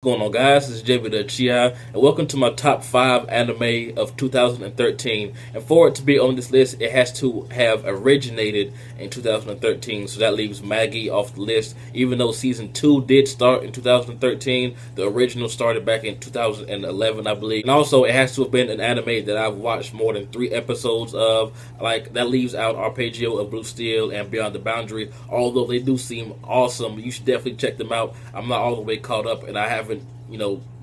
What's going on, guys? This is jbDAuchiha, and welcome to my top 5 anime of 2013. And for it to be on this list, it has to have originated in 2013, so that leaves Maggie off the list. Even though season 2 did start in 2013, the original started back in 2011, I believe. And also, it has to have been an anime that I've watched more than 3 episodes of. Like, that leaves out Arpeggio of Blue Steel and Beyond the Boundary. Although they do seem awesome, you should definitely check them out. I'm not all the way caught up, and I haven't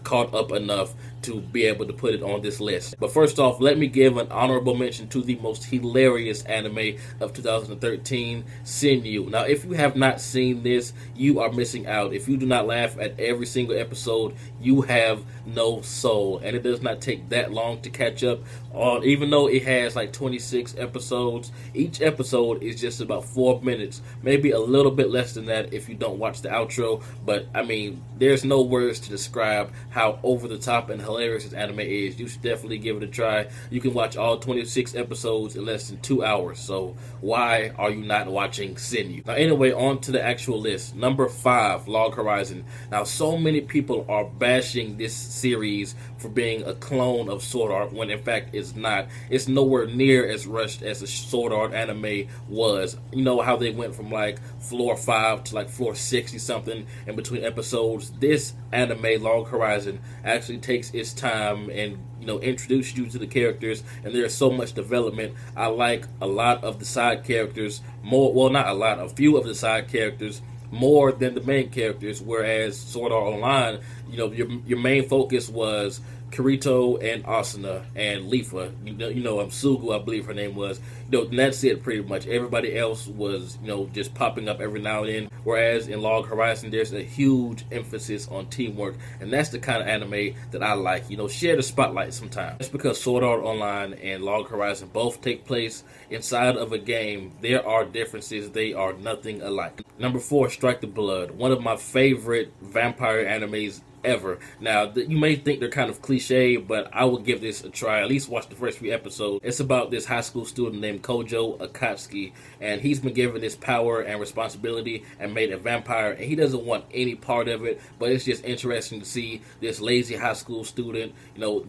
caught up enough to be able to put it on this list. But first off, let me give an honorable mention to the most hilarious anime of 2013, Senyu. Now, if you have not seen this, you are missing out. If you do not laugh at every single episode, you have no soul. And it does not take that long to catch up on, even though it has like 26 episodes. Each episode is just about 4 minutes, maybe a little bit less than that if you don't watch the outro. But I mean, there's no words to describe how over the top and hilarious this anime is. You should definitely give it a try. You can watch all 26 episodes in less than 2 hours, so why are you not watching Senyu? Now anyway, on to the actual list. Number 5, Log Horizon. Now, so many people are bashing this series for being a clone of Sword Art, when in fact it's not. It's nowhere near as rushed as the Sword Art anime was. You know how they went from like floor 5 to like floor 60 something in between episodes. This anime, Log Horizon, actually takes its time and introduce you to the characters, and there's so much development. I like a lot of the side characters more, well, not a lot, a few of the side characters more than the main characters, whereas Sword Art Online, your main focus was Kirito and Asuna and Lifa, Sugu, I believe her name was. And that's it pretty much. Everybody else was, just popping up every now and then. Whereas in Log Horizon, there's a huge emphasis on teamwork, and that's the kind of anime that I like. Share the spotlight sometimes. Just because Sword Art Online and Log Horizon both take place inside of a game, there are differences. They are nothing alike. Number 4, Strike the Blood. One of my favorite vampire animes ever. Now, you may think they're kind of cliche, but I would give this a try. At least watch the first few episodes. It's about this high school student named Kojo Akatsuki, and he's been given this power and responsibility and made a vampire, and he doesn't want any part of it. But it's just interesting to see this lazy high school student,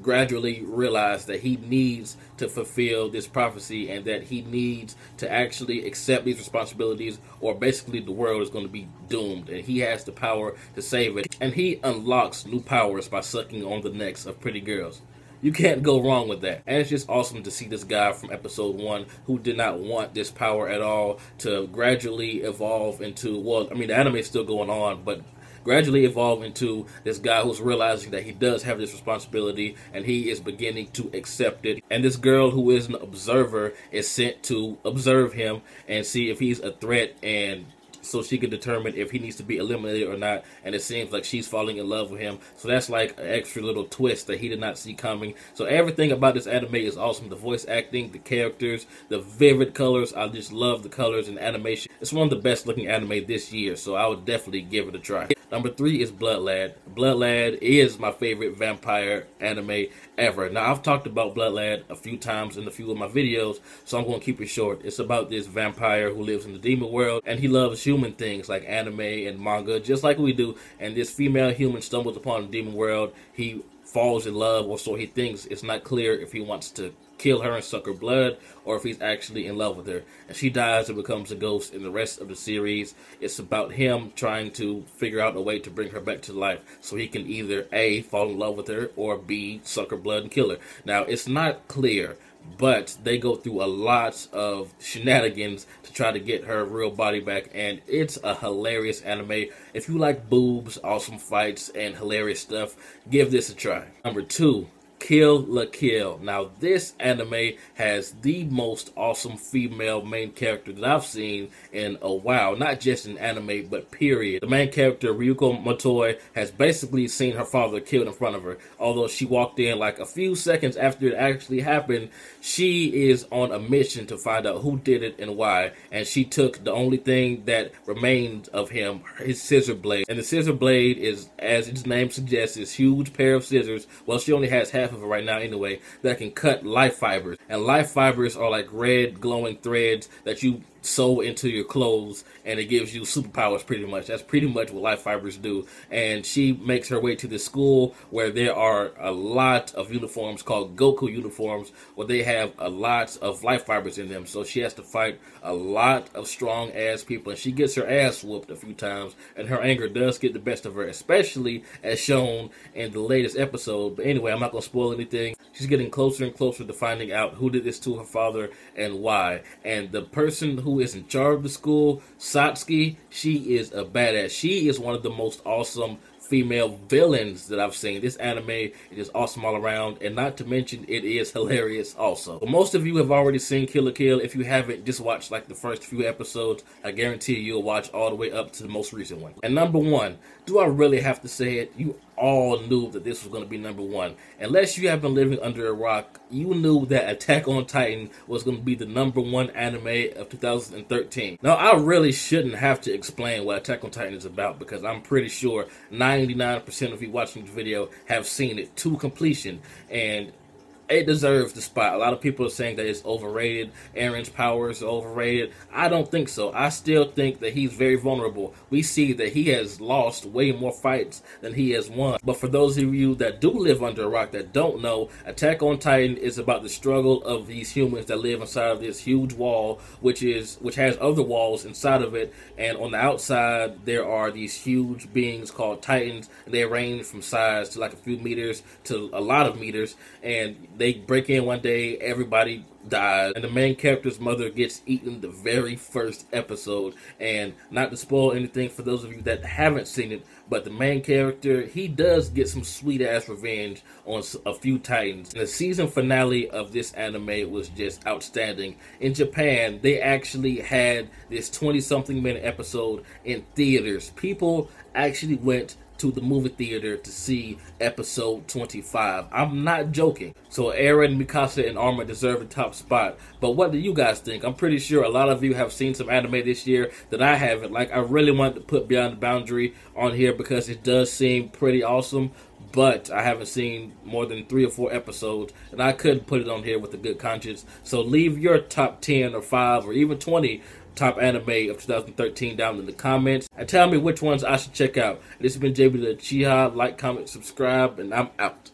gradually realize that he needs to fulfill this prophecy, and that he needs to actually accept these responsibilities, or basically the world is going to be doomed, and he has the power to save it. And he unlocks new powers by sucking on the necks of pretty girls. You can't go wrong with that. And it's just awesome to see this guy from episode 1 who did not want this power at all to gradually evolve into, well, I mean, the anime is still going on, but gradually evolve into this guy who's realizing that he does have this responsibility, and he is beginning to accept it. And this girl who is an observer is sent to observe him and see if he's a threat, and so she can determine if he needs to be eliminated or not. And it seems like she's falling in love with him. So that's like an extra little twist that he did not see coming. So everything about this anime is awesome. The voice acting, the characters, the vivid colors. I just love the colors and animation. It's one of the best looking anime this year, so I would definitely give it a try. Number 3 is Blood Lad. Blood Lad is my favorite vampire anime ever. Now, I've talked about Blood Lad a few times in a few of my videos, so I'm going to keep it short. It's about this vampire who lives in the demon world, and he loves human things like anime and manga, just like we do. And this female human stumbles upon the demon world. He falls in love, or so he thinks. It's not clear if he wants to kill her and suck her blood, or if he's actually in love with her. And she dies and becomes a ghost in the rest of the series. It's about him trying to figure out a way to bring her back to life, so he can either A, fall in love with her, or B, suck her blood and kill her. Now, it's not clear, but they go through a lot of shenanigans to try to get her real body back, and it's a hilarious anime. If you like boobs, awesome fights, and hilarious stuff, give this a try. Number 2, Kill la Kill. Now, this anime has the most awesome female main character that I've seen in a while. Not just in anime, but period. The main character, Ryuko Matoi, has basically seen her father killed in front of her. Although she walked in like a few seconds after it actually happened, she is on a mission to find out who did it and why. And she took the only thing that remained of him, his scissor blade. And the scissor blade is, as its name suggests, this huge pair of scissors. Well, she only has half of it right now anyway, that can cut life fibers. And life fibers are like red glowing threads that you sew into your clothes and it gives you superpowers pretty much. That's pretty much what life fibers do. And she makes her way to this school where there are a lot of uniforms called Goku uniforms where they have a lot of life fibers in them. So she has to fight a lot of strong ass people and she gets her ass whooped a few times and her anger does get the best of her, especially as shown in the latest episode. But anyway, I'm not going to spoil anything. She's getting closer and closer to finding out who did this to her father and why. And the person who is in charge of the school, Satsuki, she is a badass. She is one of the most awesome female villains that I've seen. This anime is just awesome all around, and not to mention it is hilarious also. But most of you have already seen Kill la Kill. If you haven't, just watch like the first few episodes. I guarantee you'll watch all the way up to the most recent one. And number one, do I really have to say it? You all knew that this was going to be number one. Unless you have been living under a rock, you knew that Attack on Titan was going to be the number one anime of 2013. Now, I really shouldn't have to explain what Attack on Titan is about because I'm pretty sure 99% of you watching this video have seen it to completion, and it deserves the spot. A lot of people are saying that it's overrated. Aaron's powers are overrated. I don't think so. I still think that he's very vulnerable. We see that he has lost way more fights than he has won. But for those of you that do live under a rock that don't know, Attack on Titan is about the struggle of these humans that live inside of this huge wall, which has other walls inside of it. And on the outside, there are these huge beings called Titans. And they range from size to like a few meters to a lot of meters. And they break in one day, everybody dies, and the main character's mother gets eaten the very first episode. And not to spoil anything for those of you that haven't seen it, but the main character, he does get some sweet-ass revenge on a few Titans. And the season finale of this anime was just outstanding. In Japan, they actually had this 20-something minute episode in theaters. People actually went to the movie theater to see episode 25. I'm not joking. So Eren, Mikasa, and Arma deserve the top spot. But what do you guys think? I'm pretty sure a lot of you have seen some anime this year that I haven't. Like, I really wanted to put Beyond the Boundary on here because it does seem pretty awesome, but I haven't seen more than 3 or 4 episodes, and I couldn't put it on here with a good conscience. So leave your top 10 or 5 or even 20 top anime of 2013 down in the comments and tell me which ones I should check out. This has been jbDAuchiha. Like, comment, subscribe, and I'm out.